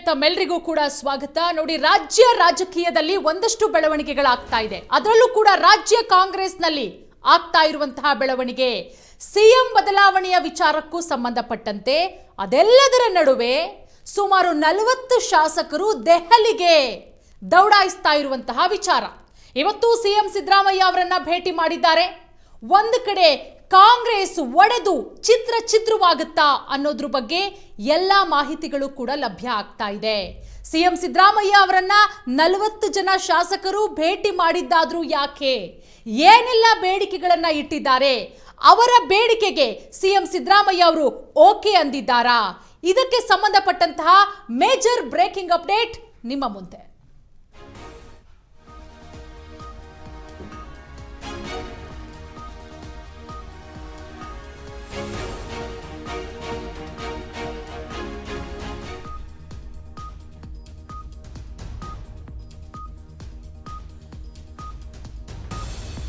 ತಮ್ಮೆಲ್ಲರಿಗೂ ಕೂಡ ಸ್ವಾಗತ. ನೋಡಿ, ರಾಜ್ಯ ರಾಜಕೀಯದಲ್ಲಿ ಒಂದಷ್ಟು ಬೆಳವಣಿಗೆಗಳಾಗ್ತಾ ಇದೆ. ಅದರಲ್ಲೂ ಕೂಡ ರಾಜ್ಯ ಕಾಂಗ್ರೆಸ್ನಲ್ಲಿ ಆಗ್ತಾ ಇರುವಂತಹ ಬೆಳವಣಿಗೆ ಸಿಎಂ ಬದಲಾವಣೆಯ ವಿಚಾರಕ್ಕೂ ಸಂಬಂಧಪಟ್ಟಂತೆ. ಅದೆಲ್ಲದರ ನಡುವೆ ಸುಮಾರು 40 ಶಾಸಕರು ದೆಹಲಿಗೆ ದೌಡಾಯಿಸ್ತಾ ಇರುವಂತಹ ವಿಚಾರ. ಇವತ್ತು ಸಿಎಂ ಸಿದ್ದರಾಮಯ್ಯ ಅವರನ್ನ ಭೇಟಿ ಮಾಡಿದ್ದಾರೆ. ಒಂದು ಕಡೆ ಕಾಂಗ್ರೆಸ್ ಒಡೆದು ಚಿತ್ರವಾಗುತ್ತಾ ಅನ್ನೋದ್ರ ಬಗ್ಗೆ ಎಲ್ಲ ಮಾಹಿತಿಗಳು ಕೂಡ ಲಭ್ಯ ಆಗ್ತಾ ಇದೆ. ಸಿಎಂ ಸಿದ್ದರಾಮಯ್ಯ ಅವರನ್ನ 40 ಜನ ಶಾಸಕರು ಭೇಟಿ ಮಾಡಿದ್ದಾದ್ರೂ ಯಾಕೆ, ಏನೆಲ್ಲ ಬೇಡಿಕೆಗಳನ್ನ ಇಟ್ಟಿದ್ದಾರೆ, ಅವರ ಬೇಡಿಕೆಗೆ ಸಿಎಂ ಸಿದ್ದರಾಮಯ್ಯ ಅವರು ಓಕೆ ಅಂದಿದ್ದಾರಾ? ಇದಕ್ಕೆ ಸಂಬಂಧಪಟ್ಟಂತಹ ಮೇಜರ್ ಬ್ರೇಕಿಂಗ್ ಅಪ್ಡೇಟ್ ನಿಮ್ಮ ಮುಂದೆ.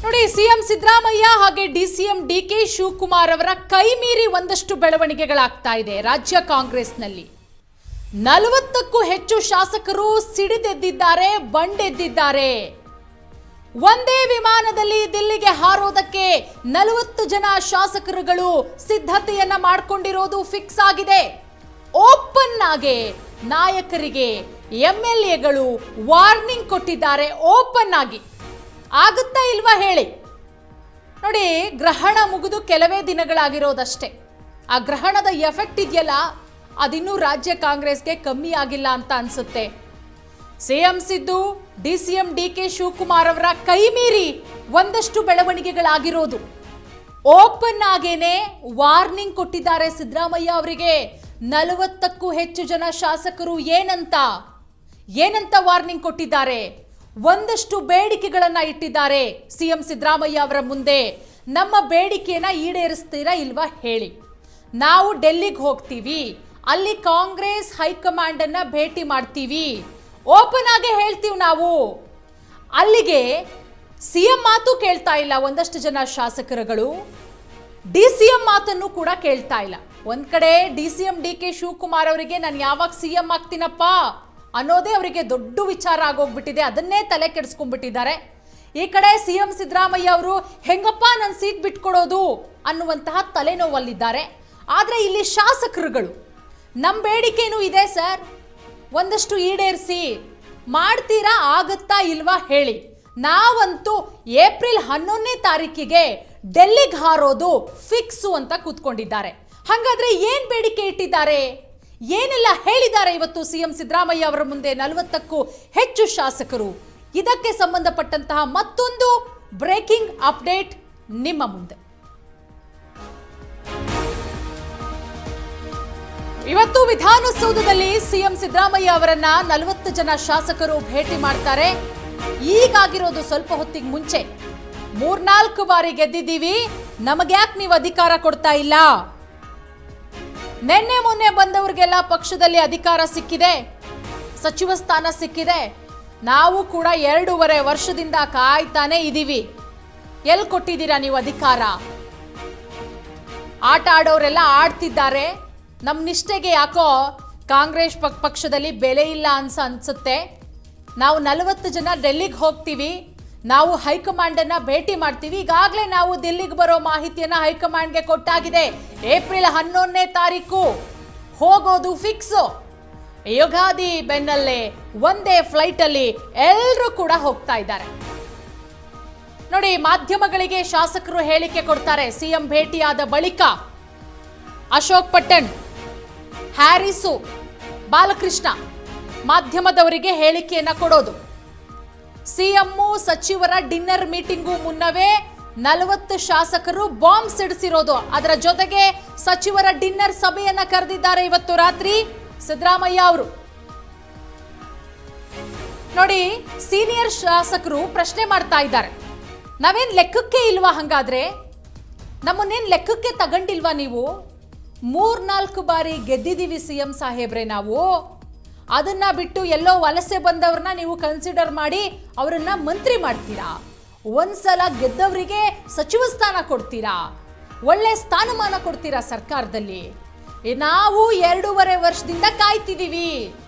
ನೋಡಿ, ಸಿಎಂ ಸಿದ್ದರಾಮಯ್ಯ ಹಾಗೆ ಡಿಸಿಎಂ ಡಿಕೆ ಶಿವಕುಮಾರ್ ಅವರ ಕೈ ಮೀರಿ ಒಂದಷ್ಟು ಬೆಳವಣಿಗೆಗಳಾಗ್ತಾ ಇದೆ. ರಾಜ್ಯ ಕಾಂಗ್ರೆಸ್ನಲ್ಲಿ 40ಕ್ಕೂ ಹೆಚ್ಚು ಶಾಸಕರು ಸಿಡಿದೆದ್ದಿದ್ದಾರೆ, ಬಂಡೆದ್ದಿದ್ದಾರೆ. ಒಂದೇ ವಿಮಾನದಲ್ಲಿ ದಿಲ್ಲಿಗೆ ಹಾರೋದಕ್ಕೆ 40 ಜನ ಶಾಸಕರುಗಳು ಸಿದ್ಧತೆಯನ್ನ ಮಾಡಿಕೊಂಡಿರೋದು ಫಿಕ್ಸ್ ಆಗಿದೆ. ಓಪನ್ ಆಗಿ ನಾಯಕರಿಗೆ ಎಂಎಲ್ಎಗಳು ವಾರ್ನಿಂಗ್ ಕೊಟ್ಟಿದ್ದಾರೆ. ಓಪನ್ ಆಗಿ ಆಗುತ್ತಾ ಇಲ್ವಾ ಹೇಳಿ. ನೋಡಿ, ಗ್ರಹಣ ಮುಗಿದು ಕೆಲವೇ ದಿನಗಳಾಗಿರೋದಷ್ಟೇ. ಆ ಗ್ರಹಣದ ಎಫೆಕ್ಟ್ ಇದೆಯಲ್ಲ, ಅದಿನ್ನೂ ರಾಜ್ಯ ಕಾಂಗ್ರೆಸ್ಗೆ ಕಮ್ಮಿ ಆಗಿಲ್ಲ ಅಂತ ಅನ್ಸುತ್ತೆ. CM Siddu, DCM DK Shivakumar ಅವರ ಕೈ ಮೀರಿ ಒಂದಷ್ಟು ಬೆಳವಣಿಗೆಗಳಾಗಿರೋದು. ಓಪನ್ ಆಗೇನೆ ವಾರ್ನಿಂಗ್ ಕೊಟ್ಟಿದ್ದಾರೆ ಸಿದ್ದರಾಮಯ್ಯ ಅವರಿಗೆ. 40ಕ್ಕೂ ಹೆಚ್ಚು ಜನ ಶಾಸಕರು ಏನಂತ ವಾರ್ನಿಂಗ್ ಕೊಟ್ಟಿದ್ದಾರೆ. ಒಂದಷ್ಟು ಬೇಡಿಕೆಗಳನ್ನ ಇಟ್ಟಿದ್ದಾರೆ ಸಿಎಂ ಸಿದ್ದರಾಮಯ್ಯ ಅವರ ಮುಂದೆ. ನಮ್ಮ ಬೇಡಿಕೆಯನ್ನ ಈಡೇರಿಸ್ತೀರಾ ಇಲ್ವಾ ಹೇಳಿ. ನಾವು ಡೆಲ್ಲಿಗೆ ಹೋಗ್ತೀವಿ, ಅಲ್ಲಿ ಕಾಂಗ್ರೆಸ್ ಹೈಕಮಾಂಡ್ ಅನ್ನ ಭೇಟಿ ಮಾಡ್ತೀವಿ, ಓಪನ್ ಆಗಿ ಹೇಳ್ತೀವಿ ನಾವು. ಅಲ್ಲಿಗೆ ಸಿಎಂ ಮಾತು ಕೇಳ್ತಾ ಇಲ್ಲ ಒಂದಷ್ಟು ಜನ ಶಾಸಕರುಗಳು, ಡಿಸಿಎಂ ಮಾತನ್ನು ಕೂಡ ಕೇಳ್ತಾ ಇಲ್ಲ. ಒಂದ್ ಕಡೆ ಡಿಸಿಎಂ ಡಿಕೆ ಶಿವಕುಮಾರ್ ಅವರಿಗೆ ನಾನು ಯಾವಾಗ ಸಿಎಂ ಆಗ್ತೀನಪ್ಪ ಅನ್ನೋದೇ ಅವರಿಗೆ ದೊಡ್ಡ ವಿಚಾರ ಆಗೋಗ್ಬಿಟ್ಟಿದೆ. ಅದನ್ನೇ ತಲೆ ಕೆಡಿಸ್ಕೊಂಡ್ಬಿಟ್ಟಿದ್ದಾರೆ. ಈ ಕಡೆ ಸಿಎಂ ಸಿದ್ದರಾಮಯ್ಯ ಅವರು ಹೆಂಗಪ್ಪ ನನ್ನ ಸೀಟ್ ಬಿಟ್ಕೊಡೋದು ಅನ್ನುವಂತಹ ತಲೆನೋವಲ್ಲಿದ್ದಾರೆ. ಆದ್ರೆ ಇಲ್ಲಿ ಶಾಸಕರುಗಳು ನಮ್ಮ ಬೇಡಿಕೆನೂ ಇದೆ ಸರ್, ಒಂದಷ್ಟು ಈಡೇರಿಸಿ, ಮಾಡ್ತೀರಾ, ಆಗತ್ತಾ ಇಲ್ವಾ ಹೇಳಿ. ನಾವಂತೂ ಏಪ್ರಿಲ್ 11ನೇ ತಾರೀಕಿಗೆ ಡೆಲ್ಲಿಗೆ ಹಾರೋದು ಫಿಕ್ಸು ಅಂತ ಕೂತ್ಕೊಂಡಿದ್ದಾರೆ. ಹಾಗಾದ್ರೆ ಏನ್ ಬೇಡಿಕೆ ಇಟ್ಟಿದ್ದಾರೆ, ಏನೆಲ್ಲ ಹೇಳಿದ್ದಾರೆ ಇವತ್ತು ಸಿಎಂ ಸಿದ್ದರಾಮಯ್ಯ ಅವರ ಮುಂದೆ 40ಕ್ಕೂ ಹೆಚ್ಚು ಶಾಸಕರು? ಇದಕ್ಕೆ ಸಂಬಂಧಪಟ್ಟಂತಹ ಮತ್ತೊಂದು ಬ್ರೇಕಿಂಗ್ ಅಪ್ಡೇಟ್ ನಿಮ್ಮ ಮುಂದೆ. ಇವತ್ತು ವಿಧಾನಸೌಧದಲ್ಲಿ ಸಿಎಂ ಸಿದ್ದರಾಮಯ್ಯ ಅವರನ್ನ 40 ಜನ ಶಾಸಕರು ಭೇಟಿ ಮಾಡ್ತಾರೆ. ಈಗಾಗಿರೋದು ಸ್ವಲ್ಪ ಹೊತ್ತಿಗೆ ಮುಂಚೆ. 3-4 ಬಾರಿ ಗೆದ್ದಿದ್ದೀವಿ, ನಮಗ್ಯಾಕೆ ನೀವು ಅಧಿಕಾರ ಕೊಡ್ತಾ ಇಲ್ಲ? ನಿನ್ನೆ ಮೊನ್ನೆ ಬಂದವರಿಗೆಲ್ಲ ಪಕ್ಷದಲ್ಲಿ ಅಧಿಕಾರ ಸಿಕ್ಕಿದೆ, ಸಚಿವ ಸ್ಥಾನ ಸಿಕ್ಕಿದೆ. ನಾವು ಕೂಡ 2.5 ವರ್ಷದಿಂದ ಕಾಯ್ತಾನೆ ಇದ್ದೀವಿ. ಎಲ್ಲಿ ಕೊಟ್ಟಿದ್ದೀರಾ ನೀವು ಅಧಿಕಾರ? ಆಟ ಆಡೋರೆಲ್ಲ ಆಡ್ತಿದ್ದಾರೆ. ನಮ್ಮ ನಿಷ್ಠೆಗೆ ಯಾಕೋ ಕಾಂಗ್ರೆಸ್ ಪಕ್ಷದಲ್ಲಿ ಬೆಲೆ ಇಲ್ಲ ಅನ್ಸುತ್ತೆ. ನಾವು 40 ಜನ ಡೆಲ್ಲಿಗೆ ಹೋಗ್ತೀವಿ, ನಾವು ಹೈಕಮಾಂಡನ್ನ ಭೇಟಿ ಮಾಡ್ತೀವಿ. ಈಗಾಗಲೇ ನಾವು ದಿಲ್ಲಿಗೆ ಬರೋ ಮಾಹಿತಿಯನ್ನ ಹೈಕಮಾಂಡ್ಗೆ ಕೊಟ್ಟಾಗಿದೆ. ಏಪ್ರಿಲ್ 11ನೇ ತಾರೀಕು ಹೋಗೋದು ಫಿಕ್ಸು. ಯುಗಾದಿ ಬೆನ್ನಲ್ಲೇ ಒಂದೇ ಫ್ಲೈಟ್ ಅಲ್ಲಿ ಎಲ್ಲರೂ ಕೂಡ ಹೋಗ್ತಾ ಇದ್ದಾರೆ. ನೋಡಿ, ಮಾಧ್ಯಮಗಳಿಗೆ ಶಾಸಕರು ಹೇಳಿಕೆ ಕೊಡ್ತಾರೆ. ಸಿಎಂ ಭೇಟಿಯಾದ ಬಳಿಕ ಅಶೋಕ್ ಪಟ್ಟಣ್, ಹ್ಯಾರಿಸು, ಬಾಲಕೃಷ್ಣ ಮಾಧ್ಯಮದವರಿಗೆ ಹೇಳಿಕೆಯನ್ನ ಕೊಡೋದು. ಸಿಎಂ ಸಚಿವರ ಡಿನ್ನರ್ ಮೀಟಿಂಗು ಮುನ್ನವೇ 40 ಶಾಸಕರು ಬಾಂಬ್ ಸಿಡಿಸಿರೋದು. ಅದರ ಜೊತೆಗೆ ಸಚಿವರ ಡಿನ್ನರ್ ಸಭೆಯನ್ನ ಕರೆದಿದ್ದಾರೆ ಇವತ್ತು ರಾತ್ರಿ ಸಿದ್ದರಾಮಯ್ಯ ಅವರು. ನೋಡಿ, ಸೀನಿಯರ್ ಶಾಸಕರು ಪ್ರಶ್ನೆ ಮಾಡ್ತಾ ಇದ್ದಾರೆ, ನಾವೇನ್ ಲೆಕ್ಕಕ್ಕೆ ಇಲ್ವಾ? ಹಂಗಾದ್ರೆ ನಮ್ಮನ್ನೇನ್ ಲೆಕ್ಕಕ್ಕೆ ತಗೊಂಡಿಲ್ವಾ ನೀವು? 3-4 ಬಾರಿ ಗೆದ್ದಿದ್ದೀವಿ ಸಿಎಂ ಸಾಹೇಬ್ರೆ ನಾವು. ಅದನ್ನ ಬಿಟ್ಟು ಎಲ್ಲೋ ವಲಸೆ ಬಂದವ್ರನ್ನ ನೀವು ಕನ್ಸಿಡರ್ ಮಾಡಿ ಅವರನ್ನ ಮಂತ್ರಿ ಮಾಡ್ತೀರಾ? ಒಂದ್ಸಲ ಗೆದ್ದವರಿಗೆ ಸಚಿವ ಸ್ಥಾನ ಕೊಡ್ತೀರಾ? ಒಳ್ಳೆ ಸ್ಥಾನಮಾನ ಕೊಡ್ತೀರಾ ಸರ್ಕಾರದಲ್ಲಿ? ನಾವು 2.5 ವರ್ಷದಿಂದ ಕಾಯ್ತಿದ್ದೀವಿ.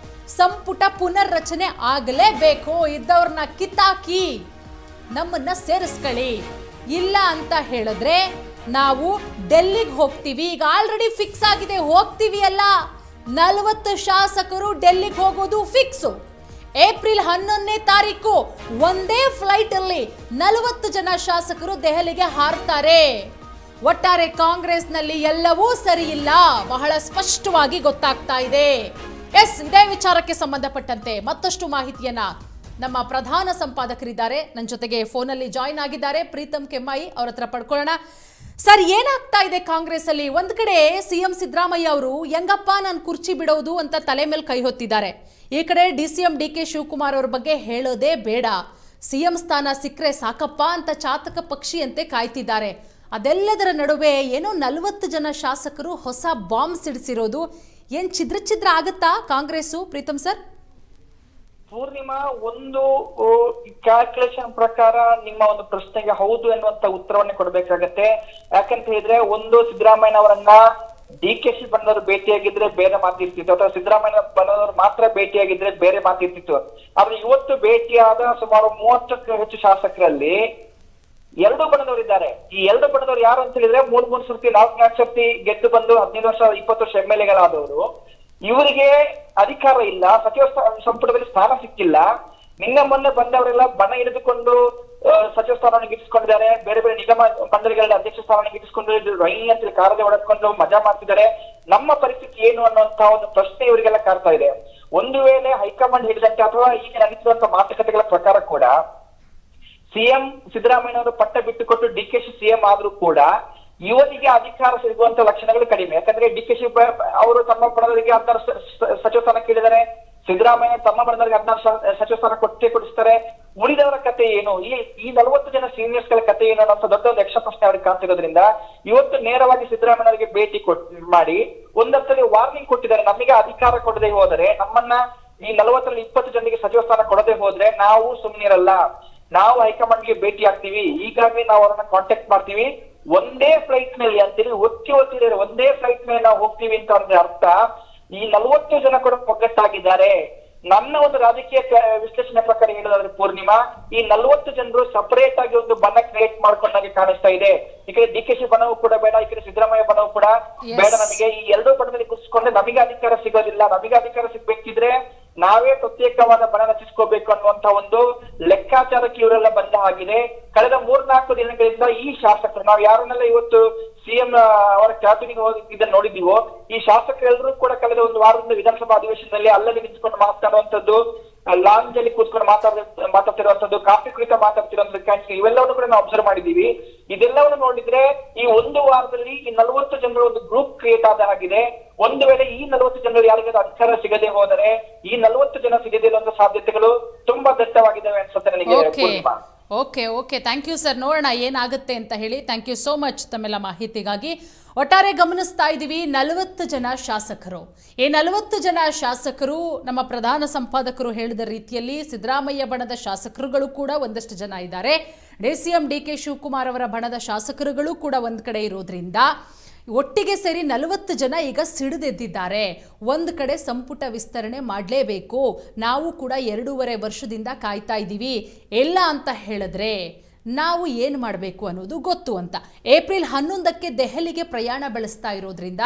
ಸಂಪುಟ ಪುನರ್ರಚನೆ ಆಗಲೇಬೇಕು, ಇದ್ದವ್ರನ್ನ ಕಿತ್ತಾಕಿ ನಮ್ಮನ್ನ ಸೇರಿಸ್ಕೊಳ್ಳಿ, ಇಲ್ಲ ಅಂತ ಹೇಳಿದ್ರೆ ನಾವು ಡೆಲ್ಲಿಗೆ ಹೋಗ್ತೀವಿ. ಈಗ ಆಲ್ರೆಡಿ ಫಿಕ್ಸ್ ಆಗಿದೆ, ಹೋಗ್ತೀವಿ ಅಲ್ಲ, 40 ಶಾಸಕರು ಡೆಲ್ಲಿಗೆ ಹೋಗೋದು ಫಿಕ್ಸು. ಏಪ್ರಿಲ್ 11ನೇ ತಾರೀಕು ಒಂದೇ ಫ್ಲೈಟ್ ಅಲ್ಲಿ 40 ಜನ ಶಾಸಕರು ದೆಹಲಿಗೆ ಹಾರ್ತಾರೆ. ಒಟ್ಟಾರೆ ಕಾಂಗ್ರೆಸ್ನಲ್ಲಿ ಎಲ್ಲವೂ ಸರಿ ಇಲ್ಲ, ಬಹಳ ಸ್ಪಷ್ಟವಾಗಿ ಗೊತ್ತಾಗ್ತಾ ಇದೆ. ಎಸ್, ಇದೇ ವಿಚಾರಕ್ಕೆ ಸಂಬಂಧಪಟ್ಟಂತೆ ಮತ್ತಷ್ಟು ಮಾಹಿತಿಯನ್ನ ನಮ್ಮ ಪ್ರಧಾನ ಸಂಪಾದಕರಿದ್ದಾರೆ, ನನ್ನ ಜೊತೆಗೆ ಫೋನಲ್ಲಿ ಜಾಯಿನ್ ಆಗಿದ್ದಾರೆ, ಪ್ರೀತಮ್ ಕೆಮ್ಮೈ, ಅವ್ರ ಹತ್ರ ಪಡ್ಕೊಳ್ಳೋಣ. ಸರ್, ಏನಾಗ್ತಾ ಇದೆ ಕಾಂಗ್ರೆಸ್ ಅಲ್ಲಿ? ಒಂದ್ ಕಡೆ ಸಿಎಂ ಸಿದ್ದರಾಮಯ್ಯ ಅವರು ಹೆಂಗಪ್ಪ ನಾನು ಕುರ್ಚಿ ಬಿಡೋದು ಅಂತ ತಲೆ ಮೇಲೆ ಕೈ ಹೊತ್ತಿದ್ದಾರೆ. ಈ ಕಡೆ DCM DK ಶಿವಕುಮಾರ್ ಅವ್ರ ಬಗ್ಗೆ ಹೇಳೋದೇ ಬೇಡ, ಸಿಎಂ ಸ್ಥಾನ ಸಿಕ್ಕರೆ ಸಾಕಪ್ಪ ಅಂತ ಚಾತಕ ಪಕ್ಷಿಯಂತೆ ಕಾಯ್ತಿದ್ದಾರೆ. ಅದೆಲ್ಲದರ ನಡುವೆ ಏನೋ 40 ಜನ ಶಾಸಕರು ಹೊಸ ಬಾಂಬ್ ಸಿಡಿಸಿರೋದು ಏನ್ ಛಿದ್ರ ಆಗುತ್ತಾ ಕಾಂಗ್ರೆಸ್ಸು? ಪ್ರೀತಮ್ ಸರ್, ಪೂರ್ಣಿಮಾ, ಒಂದು ಕ್ಯಾಲ್ಕುಲೇಷನ್ ಪ್ರಕಾರ ನಿಮ್ಮ ಒಂದು ಪ್ರಶ್ನೆಗೆ ಹೌದು ಎನ್ನುವಂತ ಉತ್ತರವನ್ನೇ ಕೊಡ್ಬೇಕಾಗತ್ತೆ. ಯಾಕಂತ ಹೇಳಿದ್ರೆ, ಒಂದು ಸಿದ್ದರಾಮಯ್ಯನವರನ್ನ DK ಬಣ್ಣದವರು ಭೇಟಿಯಾಗಿದ್ರೆ ಬೇರೆ ಮಾತಿರ್ತಿತ್ತು, ಅಥವಾ ಸಿದ್ದರಾಮಯ್ಯ ಬಣ್ಣದವರು ಮಾತ್ರ ಭೇಟಿಯಾಗಿದ್ರೆ ಬೇರೆ ಮಾತಿರ್ತಿತ್ತು. ಆದ್ರೆ ಇವತ್ತು ಭೇಟಿಯಾದ ಸುಮಾರು 30ಕ್ಕೂ ಹೆಚ್ಚು ಶಾಸಕರಲ್ಲಿ 2 ಬಣ್ಣದವರಿದ್ದಾರೆ. ಈ 2 ಬಣ್ಣದವರು ಯಾರು ಅಂತ ಹೇಳಿದ್ರೆ, 3 ಸರ್ತಿ 4 ಸರ್ತಿ ಗೆದ್ದು ಬಂದು 15 ವರ್ಷ 20 ವರ್ಷ MLA-ಗಳಾದವರು. ಇವರಿಗೆ ಅಧಿಕಾರ ಇಲ್ಲ, ಸಚಿವ ಸಂಪುಟದಲ್ಲಿ ಸ್ಥಾನ ಸಿಕ್ಕಿಲ್ಲ. ನಿನ್ನೆ ಮೊನ್ನೆ ಬಂದವರೆಲ್ಲ ಬಣ ಹಿಡಿದುಕೊಂಡು ಸಚಿವ ಸ್ಥಾನವನ್ನು ಗಿಟ್ಟಿಸ್ಕೊಂಡಿದ್ದಾರೆ, ಬೇರೆ ಬೇರೆ ನಿಗಮ ಮಂಡಳಿಗಳ ಅಧ್ಯಕ್ಷ ಸ್ಥಾನವನ್ನು ಗಿಟ್ಟಿಸ್ಕೊಂಡು ರೈ ಅಂತ ಕಾರದೆ ಹೊಡೆದುಕೊಂಡು ಮಜಾ ಮಾಡ್ತಿದ್ದಾರೆ. ನಮ್ಮ ಪರಿಸ್ಥಿತಿ ಏನು ಅನ್ನುವಂತ ಒಂದು ಪ್ರಶ್ನೆ ಇವರಿಗೆಲ್ಲ ಕಾಡ್ತಾ ಇದೆ. ಒಂದು ವೇಳೆ ಹೈಕಮಾಂಡ್ ಹೇಳಿದಂತೆ ಅಥವಾ ಈಗ ನಡೀತಿರುವಂತಹ ಮಾತುಕತೆಗಳ ಪ್ರಕಾರ ಕೂಡ ಸಿಎಂ ಸಿದ್ದರಾಮಯ್ಯನವರು ಪಟ್ಟ ಬಿಟ್ಟುಕೊಟ್ಟು DK ಸಿಎಂ ಆದ್ರೂ ಕೂಡ ಇವರಿಗೆ ಅಧಿಕಾರ ಸಿಗುವಂತ ಲಕ್ಷಣಗಳು ಕಡಿಮೆ. ಯಾಕಂದ್ರೆ DK ಅವರು ತಮ್ಮ ಬಣದವರಿಗೆ 16 ಸಚಿವ ಸ್ಥಾನ ಕೇಳಿದ್ದಾರೆ, ಸಿದ್ದರಾಮಯ್ಯ ತಮ್ಮ ಬಣದವರಿಗೆ 16 ಸಚಿವ ಸ್ಥಾನ ಕೊಡಿಸ್ತಾರೆ. ಉಳಿದವರ ಕತೆ ಏನು? ಈ 40 ಜನ ಸೀನಿಯರ್ಸ್ ಗಳ ಕತೆ ಏನು ಅನ್ನೋ ದೊಡ್ಡ ಒಂದು ಯಕ್ಷ ಪ್ರಶ್ನೆ ಅವ್ರಿಗೆ ಕಾಣ್ತಿರೋದ್ರಿಂದ ಇವತ್ತು ನೇರವಾಗಿ ಸಿದ್ದರಾಮಯ್ಯವರಿಗೆ ಭೇಟಿ ಮಾಡಿ ಒಂದರ್ಥದಲ್ಲಿ ವಾರ್ನಿಂಗ್ ಕೊಟ್ಟಿದ್ದಾರೆ. ನಮಗೆ ಅಧಿಕಾರ ಕೊಡದೆ ಹೋದರೆ, ನಮ್ಮನ್ನ ಈ 40ರಲ್ಲಿ 20 ಜನರಿಗೆ ಸಚಿವ ಸ್ಥಾನ ಕೊಡದೆ ಹೋದ್ರೆ ನಾವು ಸುಮ್ಮನಿರಲ್ಲ, ನಾವು ಹೈಕಮಾಂಡ್ಗೆ ಭೇಟಿ ಆಗ್ತೀವಿ, ಈಗಾಗಲೇ ನಾವು ಅವರನ್ನ ಕಾಂಟ್ಯಾಕ್ಟ್ ಮಾಡ್ತೀವಿ, ಒಂದೇ ಫ್ಲೈಟ್ ನಲ್ಲಿ ಅಂತೇಳಿ ಒತ್ತಿದ್ದಾರೆ, ಒಂದೇ ಫ್ಲೈಟ್ ಮೇಲೆ ನಾವು ಹೋಗ್ತೀವಿ ಅಂತ ಅಂದ್ರೆ ಅರ್ಥ ಈ 40 ಜನ ಕೂಡ ಒಗ್ಗಟ್ಟಾಗಿದ್ದಾರೆ. ನನ್ನ ಒಂದು ರಾಜಕೀಯ ವಿಶ್ಲೇಷಣೆ ಪ್ರಕಾರ ಹೇಳೋದಾದ್ರೆ ಪೂರ್ಣಿಮಾ, ಈ 40 ಜನರು ಸಪರೇಟ್ ಆಗಿ ಒಂದು ಬಣ ಕ್ರಿಯೇಟ್ ಮಾಡ್ಕೊಂಡಾಗೆ ಕಾಣಿಸ್ತಾ ಇದೆ. ಈ ಕಡೆ DK ಬಣವು ಕೂಡ ಬೇಡ, ಈ ಕಡೆ ಸಿದ್ದರಾಮಯ್ಯ ಬಣವು ಕೂಡ ಬೇಡ. ನಮಗೆ ಈ 2 ಬಣದಲ್ಲಿ ಕುಸಿಸ್ಕೊಂಡ್ರೆ ನಮಗೆ ಅಧಿಕಾರ ಸಿಗೋದಿಲ್ಲ. ನಮಗೆ ಅಧಿಕಾರ ಸಿಗ್ಬೇಕಿದ್ರೆ ನಾವೇ ಪ್ರತ್ಯೇಕವಾದ ಬಣ ರಚಿಸ್ಕೋಬೇಕು ಅನ್ನುವಂತ ಒಂದು ಲೆಕ್ಕಾಚಾರಕ್ಕೆ ಇವರೆಲ್ಲ ಬಂದ ಹಾಗಿದೆ. ಕಳೆದ 3-4 ದಿನಗಳಿಂದ ಈ ಶಾಸಕರು, ನಾವು ಯಾರನ್ನೆಲ್ಲ ಇವತ್ತು ಸಿಎಂ ಅವರ ಕ್ಯಾಬಿನಿಗೆ ಇದನ್ನು ನೋಡಿದೀವೋ, ಈ ಶಾಸಕರೆಲ್ಲರೂ ಕೂಡ ಕಳೆದ ಒಂದು ವಾರದಿಂದ ವಿಧಾನಸಭಾ ಅಧಿವೇಶನದಲ್ಲಿ ಅಲ್ಲಲ್ಲಿ ನಿಂತ್ಕೊಂಡು ಮಾತನಾಡುವಂತದ್ದು, ಲಾಂಜ್ ಅಲ್ಲಿ ಕೂತ್ಕೊಂಡು ಮಾತಾಡ್ತಿರುವಂತದ್ದು, ಕಾಫಿ ಕುರಿತ ಮಾತಾಡ್ತಿರುವಂತದ್ದು, ಇವೆಲ್ಲವನ್ನು ಕೂಡ ನಾವು ಅಬ್ಸರ್ವ್ ಮಾಡಿದೀವಿ. ಇದೆಲ್ಲವನ್ನು ನೋಡಿದ್ರೆ ಈ ಒಂದು ವಾರದಲ್ಲಿ ಈ 40 ಜನರ ಒಂದು ಗ್ರೂಪ್ ಕ್ರಿಯೇಟ್ ಆದ ಹಾಗಿದೆ. ಒಂದು ವೇಳೆ ಈ 40 ಜನರು ಯಾರಿಗಾದ್ರೂ ಅಧಿಕಾರ ಸಿಗದೆ ಹೋದರೆ ಈ 40 ಜನ ಸಿಗದೇ ಇರುವಂತ ಸಾಧ್ಯತೆಗಳು ತುಂಬಾ ದಟ್ಟವಾಗಿದ್ದಾವೆ ಅನ್ಸುತ್ತೆ ನನಗೆ. Okay, thank you sir. ನೋಡೋಣ ಏನಾಗುತ್ತೆ ಅಂತ ಹೇಳಿ. ಥ್ಯಾಂಕ್ ಯು ಸೋ ಮಚ್ ತಮ್ಮೆಲ್ಲ ಮಾಹಿತಿಗಾಗಿ. ಒಟ್ಟಾರೆ ಗಮನಿಸ್ತಾ ಇದ್ದೀವಿ 40 ಜನ ಶಾಸಕರು. ಈ 40 ಜನ ಶಾಸಕರು ನಮ್ಮ ಪ್ರಧಾನ ಸಂಪಾದಕರು ಹೇಳಿದ ರೀತಿಯಲ್ಲಿ ಸಿದ್ದರಾಮಯ್ಯ ಬಣದ ಶಾಸಕರುಗಳು ಕೂಡ ಒಂದಷ್ಟು ಜನ ಇದ್ದಾರೆ. DCM DK ಶಿವಕುಮಾರ್ ಅವರ ಬಣದ ಶಾಸಕರುಗಳು ಕೂಡ ಒಂದ್ ಕಡೆ ಇರೋದ್ರಿಂದ ಒಟ್ಟಿಗೆ ಸೇರಿ 40 ಜನ ಈಗ ಸಿಡಿದೆದ್ದಿದ್ದಾರೆ. ಒಂದು ಕಡೆ ಸಂಪುಟ ವಿಸ್ತರಣೆ ಮಾಡಲೇಬೇಕು, ನಾವು ಕೂಡ 2.5 ವರ್ಷದಿಂದ ಕಾಯ್ತಾ ಇದ್ದೀವಿ, ಎಲ್ಲ ಅಂತ ಹೇಳಿದ್ರೆ ನಾವು ಏನು ಮಾಡಬೇಕು ಅನ್ನೋದು ಗೊತ್ತು ಅಂತ. ಏಪ್ರಿಲ್ 11ಕ್ಕೆ ದೆಹಲಿಗೆ ಪ್ರಯಾಣ ಬೆಳೆಸ್ತಾ ಇರೋದ್ರಿಂದ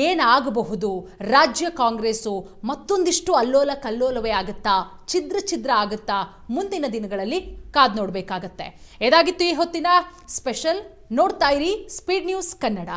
ಏನಾಗಬಹುದು? ರಾಜ್ಯ ಕಾಂಗ್ರೆಸ್ಸು ಮತ್ತೊಂದಿಷ್ಟು ಅಲ್ಲೋಲ ಕಲ್ಲೋಲವೇ ಆಗುತ್ತಾ, ಛಿದ್ರ ಆಗುತ್ತಾ? ಮುಂದಿನ ದಿನಗಳಲ್ಲಿ ಕಾದ್ ನೋಡಬೇಕಾಗತ್ತೆ. ಇದಾಗಿತ್ತು ಈ ಹೊತ್ತಿನ ಸ್ಪೆಷಲ್. ನೋಡ್ತಾ ಇರಿ ಸ್ಪೀಡ್ ನ್ಯೂಸ್ ಕನ್ನಡ.